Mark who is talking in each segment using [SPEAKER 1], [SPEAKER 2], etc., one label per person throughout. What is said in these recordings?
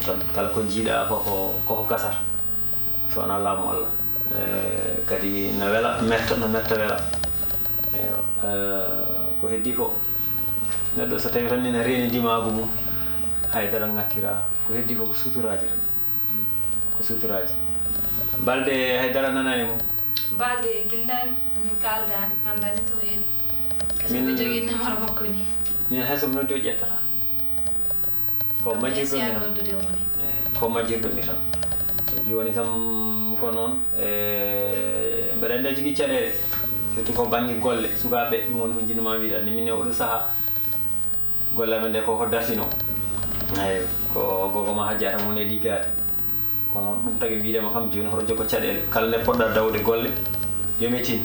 [SPEAKER 1] tan kala ko jiiɗa koko gasata so wona laamu Allah kadi no wela no metta wela eyo ko heddi ko neɗɗo so tawi tan ene reeni dimagu mum haydara ngakkira ko heddi ko suturaji tan ko suturaji balde haydara nanani mum
[SPEAKER 2] balde gildani min kaldani andani to en kasi mi jogi numéro makko ni
[SPEAKER 1] min hayso noddi o ƴettata ko majjirɗo mi ko majjirɗo mi tan joni kam ko noon mbeɗa andi a jogui caɗele surtout ko banggue golle sukaɓe ɗum woni ko jinnuma wiɗa ni min e oɗo saaha golle amen nde koko dartino eyyi ko gogoma hajjata mon e liggade kono ɗum tagui mbiɗema kam joni hoto jokko caɗele kala nde poɗɗa dawde golle yomi tin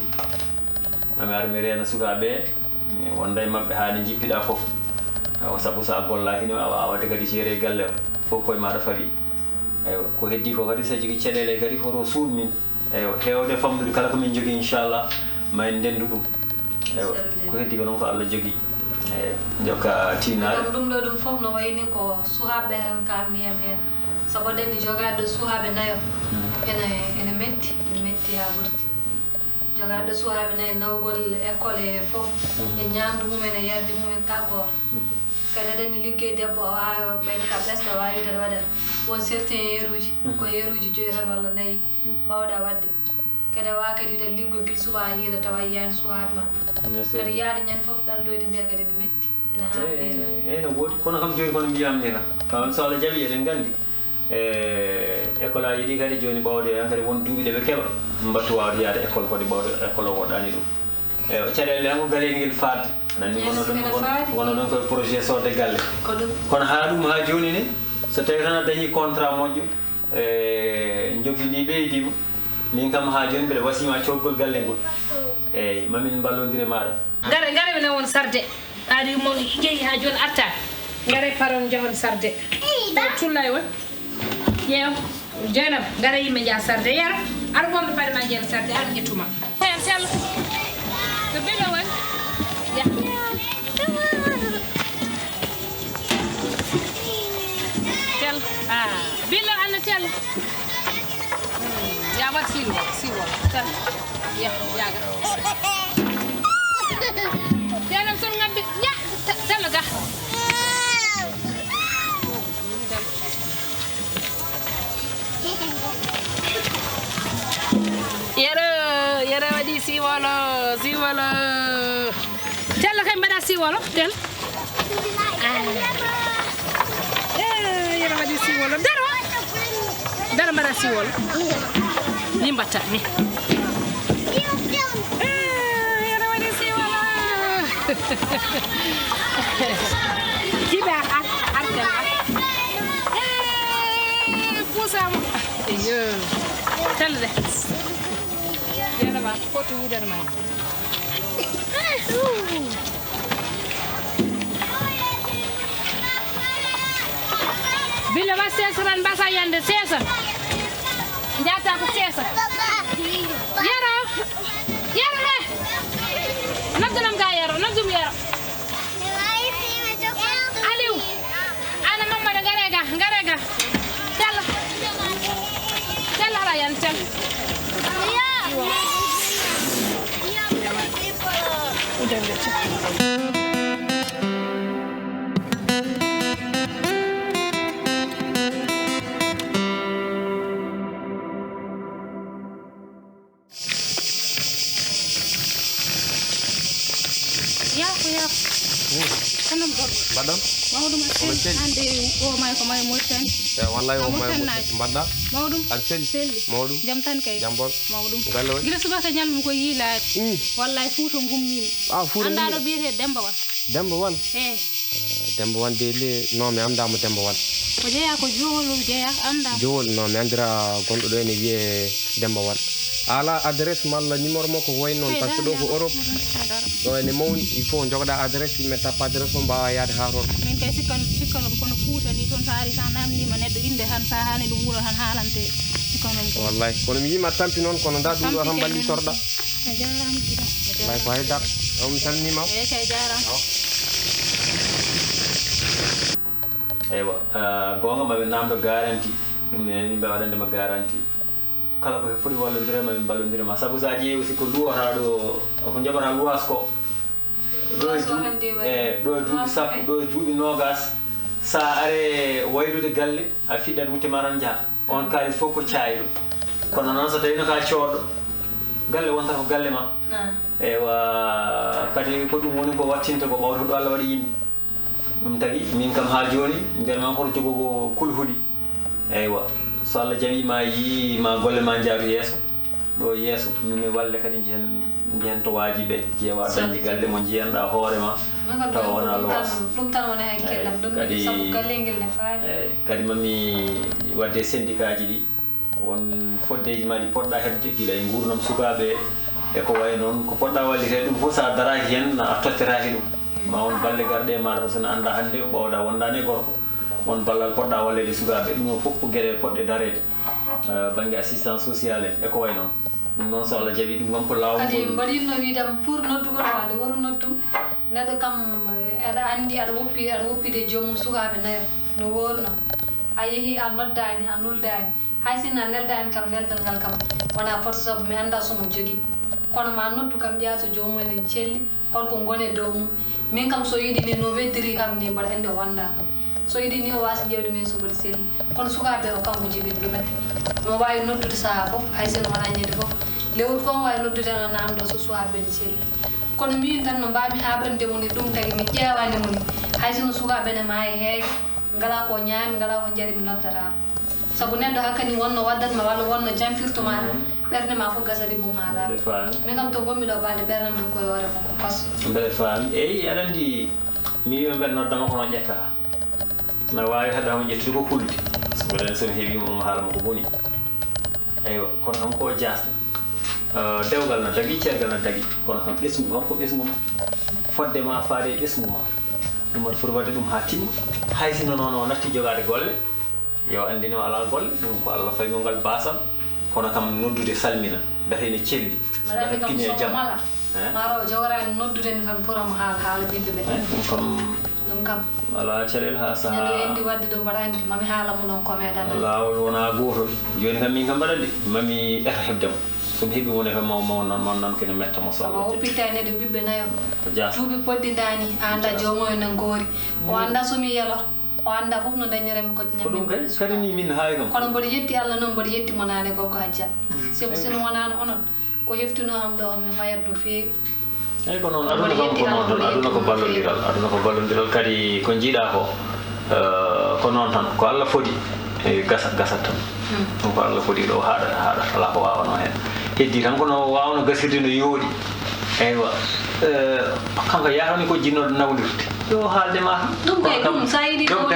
[SPEAKER 1] mami ar mi reena sukaɓe wonda e mabɓe haade jippiɗa foof saabu sa gollaki ni a wawade kadi géré galle o fof koye maɗa fawi eyyo ko heddi ko kadi sa jogui caɗele kadi hoto suud min eyyo hewde famdude kala komin jogui inchallah ma en ndendu ɗum eyyo ko heddi ko noon ko Allah jogui eyyi jokka tinare
[SPEAKER 2] ɗum ɗo ɗum fof no wayni ko suhaɓe tan kalmiyam hen saabu ɗen jogade suhaɓe nayo ene metti ha ɓurti jogade suhaɓe nayo nawgol école e fof e ñamdu mumen e yarde mumen kako kadi aɗen liggey debbo o wawi ɓayde ka ɓesɗo wawi wiide waɗa won certain yeruji ko yeruji 5 tan walla 4 mbawɗa wadde kadi a wawa kadi wiide liggo guil suba hiira tawa yiyani suhaɓe ma kadi yaade ñande foof ɗaldoyde nde kadi ne metti ene
[SPEAKER 1] eyi no woodi kono kam joni kono mbiyamni kam kam so Allah jaaɓi eɗen gandi école aji ɗi kadi joni ɓawde han kadi won duuɓi ɗe ɓe keeɓa mbattu wawde yaade école kadi ɓawde école o woɗɗani ɗum eyi caɗele tan ko galeyngel fadde nanni wono ɗon koye projet sodde galle kono ha ɗum ha joni ni so tawi tan a dañi contrat moƴƴo joguini ɓeydima min kam ha joni mbeɗa wasima coggol galle ngol eyyi mamin ballodire maɗa
[SPEAKER 3] gare minen won sarde aadi mo jeeyi ha joni arta gare paron jahon sarde cullay won ƴeew jeynam gare yimɓe jaa sarde yara aɗa gonɗo paɗe ma jeen sarde aɗa ƴettuma hen sello ko beɗo won tel billo anna tel ya wat siwol tel yaga telam son ngabbi ya tel ga yere waɗi siwolo tel kay mbaɗa siwolo tel yere waɗi siwolo daro mbaɗa siwolo ni mbatta ni yere waɗi siwolo kiɓe artel pusamo iyo tel de yenema foto wudere ma billa ba sesaran mbasa yande sesa njata ko sesa yero le nabdunam ga yero nabdum yero aliou ana mamma garega tel ara yan tel
[SPEAKER 4] Madam,
[SPEAKER 3] Maudum ande o may ko may moten
[SPEAKER 4] wallahi o may mbadda
[SPEAKER 3] Maudum
[SPEAKER 4] al selli Maudum
[SPEAKER 3] jam tan kay
[SPEAKER 4] jambon
[SPEAKER 3] Maudum
[SPEAKER 4] galle won
[SPEAKER 3] gira subaka nyalmu ko yilaati wallahi fuuto gummimi
[SPEAKER 4] fuuto
[SPEAKER 3] anda do biete demba wan
[SPEAKER 4] demba wan de le no mi amda mo demba wan
[SPEAKER 3] ko jeya ko jowol jeya anda
[SPEAKER 4] jowol no mi andira gondo do ene wiye demba wan ala adresse malla numéro makko ko way non par ce que do ko Europe do ene mawni il faut jogoda adresse mi tappa adresse mo mbawa yaade ha ron
[SPEAKER 3] min kay sikkan kono fuuta ni ton saari sa namni ma neddo inde han sa hani dum wuro han halante sikkan
[SPEAKER 4] wallahi kono mi yima tampi non kono da dum do tan balli torda
[SPEAKER 3] jaram
[SPEAKER 4] wallahi ko haydar on salnima
[SPEAKER 3] kay jaram
[SPEAKER 1] eywa gonga maɓe namdo garanti ɗum enen yimɓe waɗandema garanti kala ko foti wallodire maɓe ballodirema saabu sa ƴeewi siko luwata ɗo ko jaɓata luwas ko ɗo e duuɓi sappo ɗo e duuɓi nogas sa are waylude galle a fiɗɗat wuttema tan jaaha on kalis fof ko caayi ɗum kono noon so tawino ka cooɗɗo galle wonta ko galle ma eywa kadi ko ɗum woni ko wattinta ko ɓawta ɗo Allah waɗi yimɓe ɗum tagi min kam ha joni mbiyatma koto jogo ko kulhuɗi eywa so Allah jaɓima yima golle ma jaaru yeeso ɗo yeeso min walle kadi jehen to waajiɓe ƴeewa dañde galle mo jiyanɗa hoorema tawa wona lowas
[SPEAKER 2] ɗum tan wona hakkellam ɗum sabu galle ngel ne faadi
[SPEAKER 1] kadi mami wadde syndicat ji ɗi won foddeji ma ɗi poɗɗa heɓde gila e gurdam sukaɓe e ko way noon ko poɗɗa wallite ɗum fof sa daraki hen a tottiraki ɗum ma won balle garɗe maɗa sono anda hannde ɓawɗa wondani gorko won ballal poɗɗa wallede sukaɓe ɗum fof ko gueɗe poɗɗe darede banggue assistance sociale en e ko way noon ɗum noon so Allah jaaɓi ɗum kam ko lawol
[SPEAKER 2] kadi mbaɗinno wiidam pour noddugo waade woru noddum neɗɗo kam aɗa andi aɗa woppide joomum sukaɓe nayo no worno a yeehi a noddani a nuldani hay sinno a neldani kam neldal ngal kam wona foto saabu mi anda somo jogui kono ma noddu kam ƴeewa so jomumen celli holko gone dow mum min kam so yiiɗi ni no weddiri kam ni mbaɗa andi o wonda kam so yiiɗi ni o wasa ƴewde min so mbaɗi selli kono sukaɓe o kanko jibin ɗumen mo wawi noddude saaha fof hay sinno wona ñande fof lewru fof wawi noddude no namdo so sukaɓe ne selli kono min tan no mbami haɓandemo ni ɗum tagi mi ƴewanimo ni hay sinno sukaɓe ne maayi heewi ngala ko ñaami ngala ko jaari mi noddatama sabu neɗɗo hakkadi wonno waddatma walla wonno jamfirtoma ɓerde ma fof gasadi mum ha laaɓa min kam to gonmi ɗo balde ɓerdan ɗum koye hoore makko kos
[SPEAKER 1] mbeɗa faami eyi aɗa andi mi wiɓe mbeɗa noddama kono ƴetta na wawi haddamo ƴettude ko kulde soɓeɗen somi heeɓima omo haalama ko boni eywa kono kam ko jasna dewgal no dagui ceergal no dagui kono kam ɓesgu kam ko ɓesgu ma fodde ma faade ɓesgu ma ɗum waɗa foti wadde ɗum ha timma hay sino noon o natti jogade golle yo andinimo ala golle ɗum ko Allah fawi mo ngal basal kono kam noddude salmina mbete ene celli
[SPEAKER 2] waɗandi kam so mala maro jogorani noddudemi tan pour omo haala ɓiɓɓe ɓe ɗum kam
[SPEAKER 1] ala caɗele ha
[SPEAKER 2] ñande
[SPEAKER 1] saaha
[SPEAKER 2] endi wadde ɗum mbaɗa andi mami haala mu ɗon ko meeɗan
[SPEAKER 1] lawol wona gotol joni kam min kam mbaɗa de mami eto heɓdemo somi heeɓi woni kam maw nan kene metta mo
[SPEAKER 2] sama
[SPEAKER 1] sohla
[SPEAKER 2] oppitanede ɓiɓɓe nayo
[SPEAKER 1] ko jas
[SPEAKER 2] duuɓi poɗɗidani a anda jomumen no goori o anda somi yelot o anda fof no dañiremi ko
[SPEAKER 1] ko ɗum kadi kadi ni min haay kam
[SPEAKER 2] kono mboɗo yetti Allah noon mboɗo yetti mo nane goggo hajja sabu sino wonano onon ko heftino am ɗo min fayat no feewi
[SPEAKER 1] eyyi ko noon aduna kam ko noon tan aduna ko ballodiral kadi ko jiiɗa ko noon tan ko Allah foti e gasat tan ɗum ko Allah foti ɗo haɗata ala ko wawano hen heddi tan kono wawno gasirde no yooɗi eywa kanko yahani ko jinnoɗo nawdirde yo haalde ma
[SPEAKER 2] ɗum kay ɗum sa yiiɗi
[SPEAKER 1] ɗum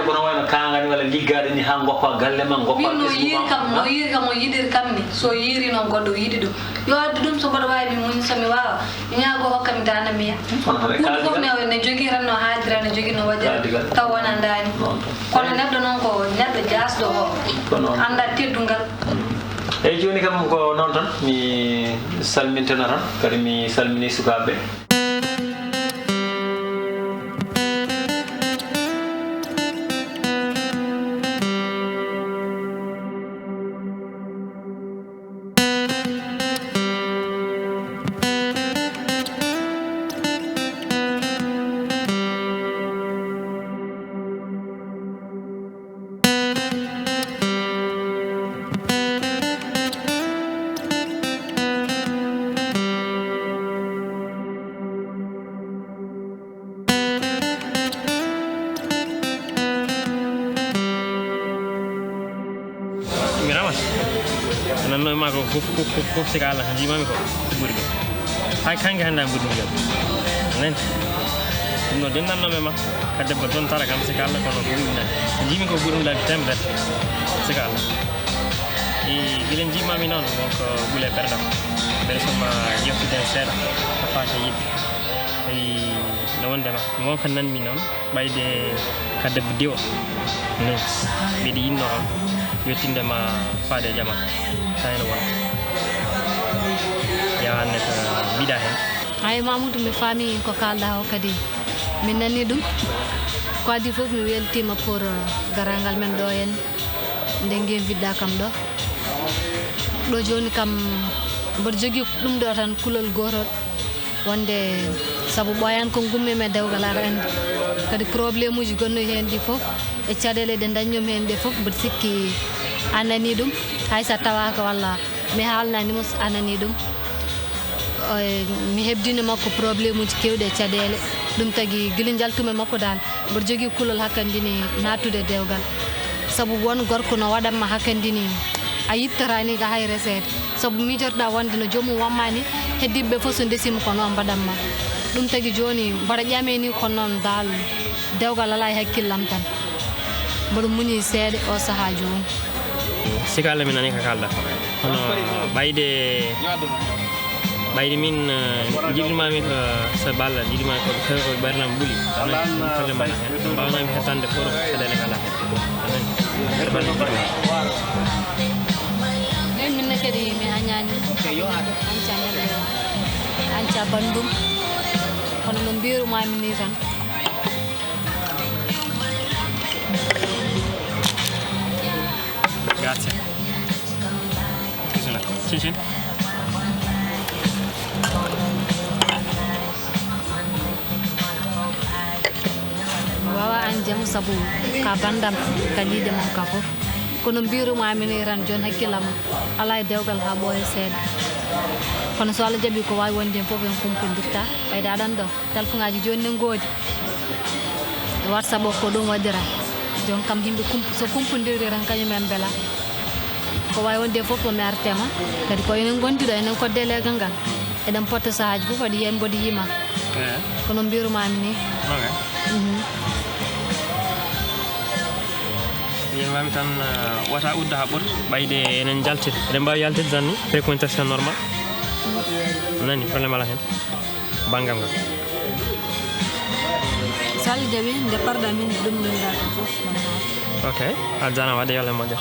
[SPEAKER 1] kono wayno kangani walla liggade ni ha goppa galle ma goppa
[SPEAKER 2] min no yiiri kam o yiɗiri kam ni so yiiri noon goɗɗo yiiɗi ɗum yo addu ɗum so mboɗo wawi mi muñ somi wawa mi ñaago hokkami dana miya hunde fof ne jogui tan no haadira ne jogui no waɗira taw wonandani kono neɗɗo noon ko neɗɗo jasɗo o anda teddungal
[SPEAKER 1] eyyi joni kam ko noon tan mi salmintena tan kadi mi salmini sukaɓe
[SPEAKER 5] nanno ma ko fof sika Allah jimami ko ɓuri ɗum hay kanke hannde an ɓuri ɗum jam anen ɗum no dennannoɓe ma ka debbo don tara kam sika Allah kono ko ɗumnani jimi ko ɓuri ɗum laabi temedere sika Allah e guilen jimami noon donc ɓuule ɓerdam beele soma yeftuden seeɗa a fata yiɗde eyi no wondema wonko nanmi noon ɓayde ka debbo diwa ni mbiɗa yinno on wettindema faade jama kayno wona yawanne ko mbiɗa hen
[SPEAKER 6] ay Mamoudou mi faami ko kalɗa o kadi min nani ɗum
[SPEAKER 2] ko adi fof mi weltima pour garangal men ɗo en nde ngevidɗa kam ɗo joni kam mboɗo jogui ɗum ɗo tan kulol gotol wonde saabu ɓoyan ko gummimi e dewgal aɗa andi kadi probléme uji gonnoy hen ɗi fof e caɗele ɗe daññomi hen ɗe fof mboɗo sikki anani ɗum haysa tawaka walla mi haalnanimo anani ɗum mi hebdini makko probléme uji kewɗi e caɗele ɗum tagui guila jaltumi makko dal mboɗo jogui kulol hakkandini natude dewgal saabu won gorko no waɗanma hakkandini a yittorani ka hay resede saabu mijotoɗa wonde no jomum wammani heddiɓeɓe fof so desima ko noon mbaɗanma ɗum tagui joni mbaɗa ƴameni ko noon dal dewgal ala e hakkillam tan mboɗo muñi seeɗa o saaha joni
[SPEAKER 5] sika Allah mi nani ka kalda hono ɓayde min jiɗinmami ko so balla jiɗinmami ko ɓernam ɓuuli probléme ala hen mbawnami hettande fof caɗele ala hen
[SPEAKER 2] minne kadi mi añani anca bandum kono no mbirumami ni tan
[SPEAKER 5] grazie cin
[SPEAKER 2] wawa an jaam saabu ka bandam ka liide mom ka fof kono mbirumami ni tan joni hakkillam ala e dewgal ha ɓooya seeɗa kono so Allah jaaɓi ko wawi wonde fof en kumpodirta ɓayde aɗan ɗo téléphone ngaji joni ne goodi WhatsApp o ko ɗum waɗira jon kam yimɓe so kumpodirde tan kañumen beela ko wawi wonde fof mi artema kadi ko enen gondiɗo enen kodde legal ngal eɗen potta sahaji fof waɗi yen mboɗo yima kono mbirumami ni
[SPEAKER 5] yewami tan wata udda ha ɓuuri ɓayde enen jaltide eɗen mbawi yaltide tan ni fréquentation normal nani probléme ala hen banggal ngal
[SPEAKER 2] so Allah jaaɓi nde parɗa min ɗum minda fof
[SPEAKER 5] ok a jarama waɗe yalle moƴƴo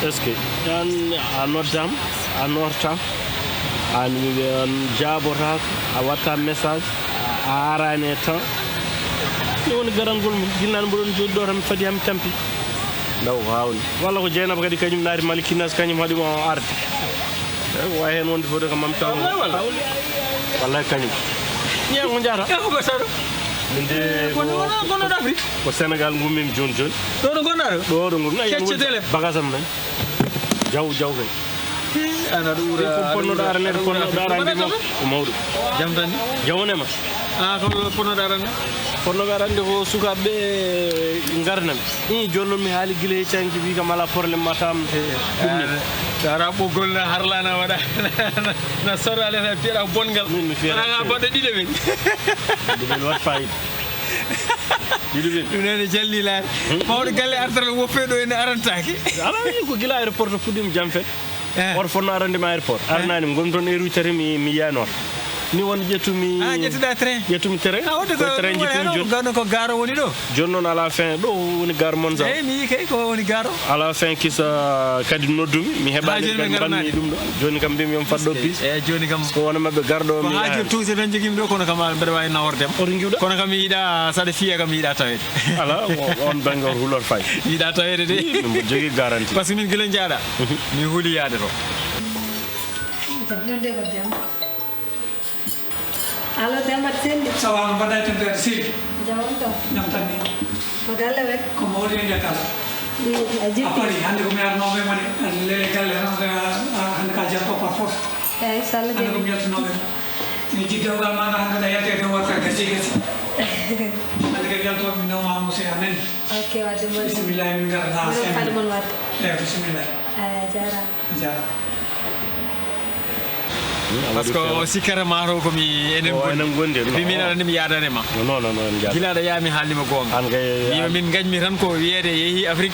[SPEAKER 6] est-ce que a noddam a nortam an jaabotako a watta message a arani e temps ni woni garangol mum jinnani mboɗon jooɗi ɗo tan fadi hami tampi ndaw hawni walla ko jeynaba kadi kañum naari malikinas kañum haɗimo arde ko wawi hen wonde fode ko mam taw wallay kañum ñeew ko jata
[SPEAKER 1] ko saɗo
[SPEAKER 6] min de
[SPEAKER 1] gonɗo d'Afrique
[SPEAKER 6] ko Sénégal gummimi joni joni
[SPEAKER 1] ɗo ɗo gonɗaɗo
[SPEAKER 6] ɗo ɗo gonɗa
[SPEAKER 1] keccetele
[SPEAKER 6] bagage am nani jaw kay
[SPEAKER 1] ana ɗo ɓuura
[SPEAKER 6] ponnoɗo aranede ponnoɗo arande ma ko mawɗo
[SPEAKER 1] jam tan ni
[SPEAKER 6] jawnema
[SPEAKER 1] ko ponnoɗo arande
[SPEAKER 6] ponnoɓe arande ko sukaɓeɓe garnami joni noon mi haali guila heccanki wi kam ala probléme ma tam ɗumni
[SPEAKER 1] ara ɓoggol harlana waɗa na sorale tan piyeɗa bongal
[SPEAKER 6] min mi
[SPEAKER 1] fiyana baɗɗo ɗiɗo ɓen
[SPEAKER 6] ɗumen wat fayida ɗiɗo ɓen
[SPEAKER 1] ɗum nene jalli laare mawɗo galle artata woppe ɗo ene arantaki
[SPEAKER 6] ala wi ko guila aéroport to fuɗɗima jam fed oto fonno arandema aéroport aranani mi gonmi toon heure uji tati mi yiyanota ni won jettumi
[SPEAKER 7] jettuda train
[SPEAKER 6] terrain train jettumi
[SPEAKER 7] gano ko garo woni do
[SPEAKER 6] jon non à la fin do woni garo Monza
[SPEAKER 7] mi kay ko woni garo
[SPEAKER 6] à la fin kisa kadi noddumi mi heɓani banni dum do joni kam bimi on faddo bis
[SPEAKER 7] joni kam
[SPEAKER 6] ko wona mabbe gardo mi
[SPEAKER 7] haaji tuuse tan jogimi do kono kam mbeɗa wawi nawordem kono kam mi yiɗa saɗa fiya kam mi yiɗa tawede
[SPEAKER 6] ala on bango hulor fay
[SPEAKER 7] yiɗa tawede de
[SPEAKER 6] mi jogi garantie
[SPEAKER 7] par ce que min gila jaada mi huli yaade to
[SPEAKER 2] Halo, Demba Sindi.
[SPEAKER 8] Salam pada tempat sini.
[SPEAKER 2] Jawab dong.
[SPEAKER 8] Jam tani.
[SPEAKER 2] Magala wek.
[SPEAKER 8] Kemudian dia kal.
[SPEAKER 2] Ajib.
[SPEAKER 8] Apa ni? Anda kumyar nove mani. Lele kal anda kajar to parfos.
[SPEAKER 2] Salah
[SPEAKER 8] Anda
[SPEAKER 2] jadi.
[SPEAKER 8] kumyar nove. Ni jika ugal mana anda daya teh buat kasi. Anda kumyar to minum amu se amen.
[SPEAKER 2] Oke, waduh mau.
[SPEAKER 8] Bismillahirrahmanirrahim.
[SPEAKER 2] Minum wat.
[SPEAKER 8] Bismillah.
[SPEAKER 2] Jara.
[SPEAKER 7] parce que sikara maro ko mi enen
[SPEAKER 6] gonde
[SPEAKER 7] bi mi na mi yaadane ma
[SPEAKER 6] non
[SPEAKER 7] gila da yami halima gonga
[SPEAKER 6] an gay
[SPEAKER 7] min gajmi tan ko wiede yehi Afrique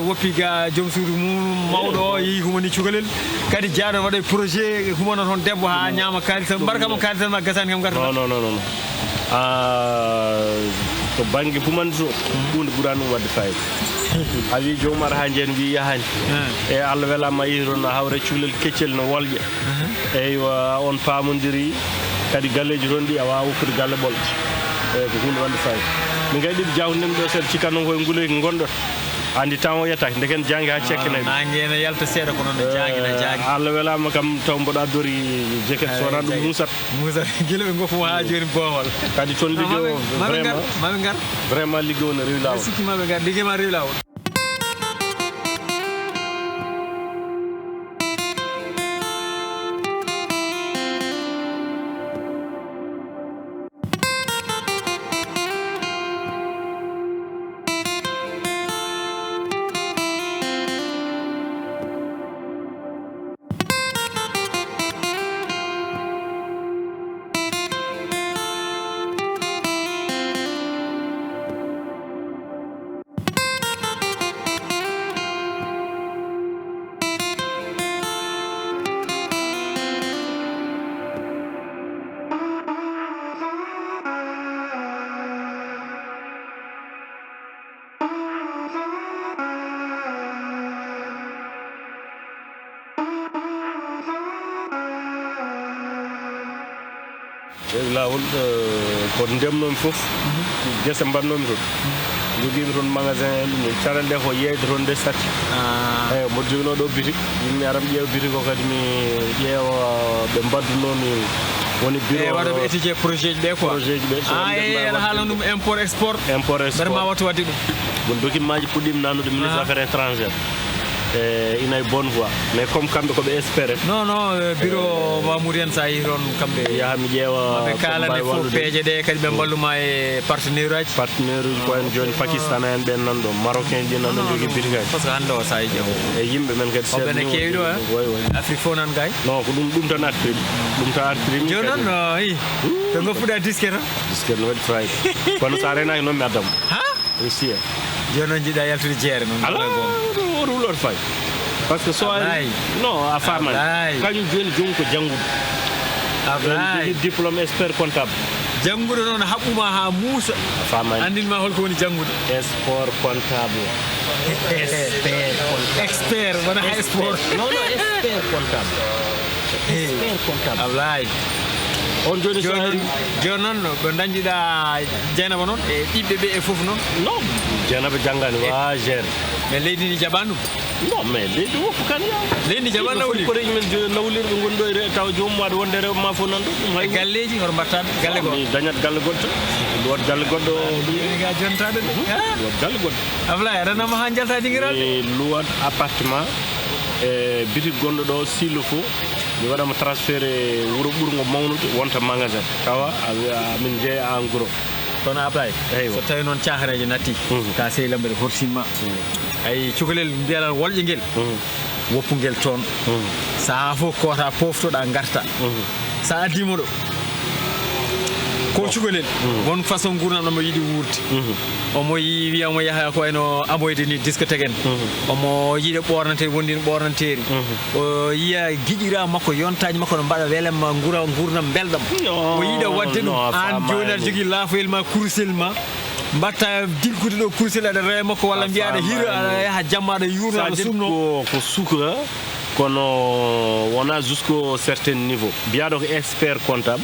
[SPEAKER 7] woppi ga jom suudu mum mawdo yi humani cukalel kadi jaado wado projet humana ton debbo ha nyama kalitam barka mo kalitam ma gasani kam garta
[SPEAKER 6] non to bangi fumanto bunde buranu wadde fay awi jomar ha jen wi yahani e Allah wela ma yiron hawre culel keccel no wolje e on pamondiri kadi galleji rondi awa woffude galle bol e ko hunde wande fay mi gaydi jawndem do ser cikano koy ngule gondo andi taw yetta ndeken jangi ha cekkene
[SPEAKER 7] nangena yalta seeda ko non jangi na jangi
[SPEAKER 6] Allah wela ma kam taw mboda dori jeket sona dum musat
[SPEAKER 7] gila be ngofu ha joni bohol
[SPEAKER 6] kadi ton liggio vraiment liggio na rew law
[SPEAKER 7] sikki mabe gar liggey ma rew law
[SPEAKER 6] lawol ko ndemnon fof gese bannon ton jogimi ton magasin dum carande ko yeyde ton de satti e mo jogino do bitik mi aram ƴeew bitik ko kadi mi ƴeewa be mbaddu non woni bureau
[SPEAKER 7] wada be étudier projet be quoi
[SPEAKER 6] projet be
[SPEAKER 7] e halan dum import export ber ma watu waddi dum
[SPEAKER 6] bon document ji puddim nanude ministre affaires étrangères inay bonne voie mais comme kambe ko be espérer
[SPEAKER 7] non bureau Mamoudou en sa yiron kambe
[SPEAKER 6] ya mi jeewa
[SPEAKER 7] be kala ne fo peje de kadi be balluma e partenaire
[SPEAKER 6] ko en joni Pakistan en ben nan do marocain ji nan do jogi bitigay
[SPEAKER 7] parce que hando sa yi jeew
[SPEAKER 6] e yimbe men kadi
[SPEAKER 7] se ben kewi do Afrique fo nan gay
[SPEAKER 6] non ko dum tan artri dum ta artri mi
[SPEAKER 7] jonon no to ngo fuda disquette
[SPEAKER 6] no wadi fry kono sa rena no mi adam
[SPEAKER 7] ha
[SPEAKER 6] ici
[SPEAKER 7] jonon jida yaltude jeere non
[SPEAKER 6] go rulor fay parce que so non a fama kañum joni jonko jangudo
[SPEAKER 7] abay
[SPEAKER 6] diplôme expert comptable
[SPEAKER 7] jangudo non habbuma ha musa
[SPEAKER 6] fama
[SPEAKER 7] andin ma holko woni jangudo
[SPEAKER 6] expert comptable
[SPEAKER 7] expert wana expert
[SPEAKER 6] non expert comptable
[SPEAKER 7] abay
[SPEAKER 6] on joni
[SPEAKER 7] joni non ko dañjida Dieynaba non e ɗiɓɓe ɓe e fof non
[SPEAKER 6] non Dieynaba jangani wa gère
[SPEAKER 7] mais leydi ni jabandu
[SPEAKER 6] non mais leydi woppu kan ya
[SPEAKER 7] leydi jaban nawli
[SPEAKER 6] ko reñ men nawlirɓe gondo e taw joom wade wonde rew ma fo nan ɗum
[SPEAKER 7] hay galleji hoto mbattaɓe galle go
[SPEAKER 6] dañat galle goɗɗo wot galle goɗɗo
[SPEAKER 7] ga jontade de
[SPEAKER 6] wot galle goɗɗo
[SPEAKER 7] Ablaye aɗanama ha jalta dingiral
[SPEAKER 6] luwat appartement e bitik gonɗo ɗo silo fo mi waɗama transféré wuro ɓurgo mawnude wonta magasin tawa min jeeya en gros
[SPEAKER 7] kono Ablaye so tawi noon cahareje natti ka sey lambere horsinma ay cukalel mbiyalal wolƴe ngel woppugel toon saha fof kota poftoɗa garta sa addima ɗo ko cukalel won façon gurnam mo yidi wurti omo wiya mo yaha ko eno aboyde ni discothèque en omo yide bornante wondin bornanteri o yiya gijira makko yontaji makko no bada welem gurnam beldam o yida wadde dum an jonar jogi lafel ma kursel ma mbatta dilkude do kursel ada rema ko walla biada hiro ada yaha jamma da yurna sumno
[SPEAKER 6] ko suka kono wona jusqu'au certain niveau biado expert comptable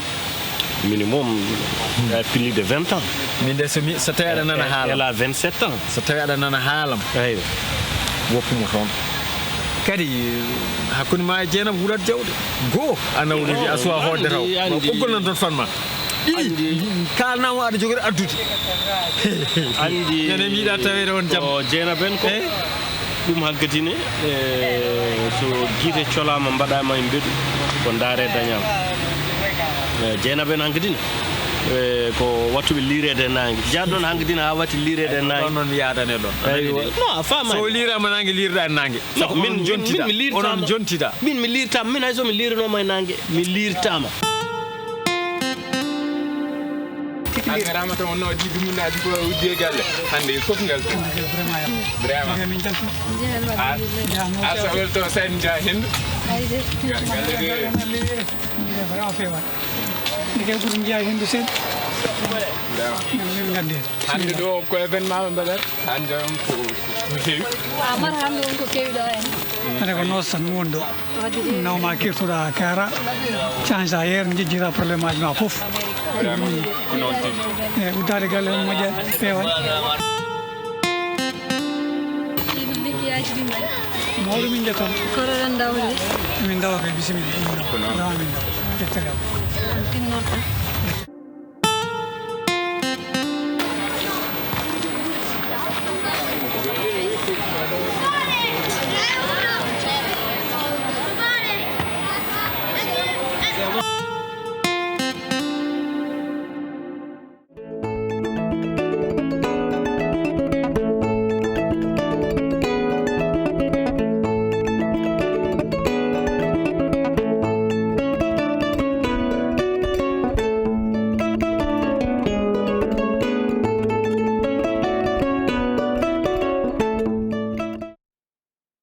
[SPEAKER 6] minimum plus de 20 ans
[SPEAKER 7] min de so tawi nana halam
[SPEAKER 6] elle a 27 ans
[SPEAKER 7] so tawi nana halam
[SPEAKER 6] aywa
[SPEAKER 7] woppumo ton kadi hakkunde ma jeenam wulat jawde go anawde wi aswa hodde taw boggol non ton fanma ɗiɗi kalnamo aɗa jogori addude
[SPEAKER 6] andi
[SPEAKER 7] ene mbiɗa tawede on jam
[SPEAKER 6] jeena ben ko ɗum haggatine so guite colama mbaɗama e mbeɗu ko daare dañama jeena ben haggatine ko wattuɓe liirede nangue jaɗɗon hangadina ha watti liirede nangue
[SPEAKER 7] noon mi yadane ɗon
[SPEAKER 6] non a fama
[SPEAKER 7] so liirama nangue liirɗa nangue sabu min jontida onon jontida
[SPEAKER 6] min mi liirtama min hay so mi liiranoma e nangue mi liirtama
[SPEAKER 9] Rama to no di dum na di ko udde galle hande fof ngal vraiment min jantu a sawel to sen ja hendu galle de fara fewa dike burum ja hendu sen min ngande hande do ko événement mbadar hande on ko heewi
[SPEAKER 2] amar hande on ko kewi do en
[SPEAKER 8] ane ko nosan wondo nawma kirtuɗa kara change a yer jejjira probléme aji ma fof e uddade galle on moƴƴa pewal mawɗo min jetton
[SPEAKER 2] koroɗon dawde
[SPEAKER 8] min dawa kay bisimilla dawa min dawa ƴettere am
[SPEAKER 2] tinnorto
[SPEAKER 10] Come on.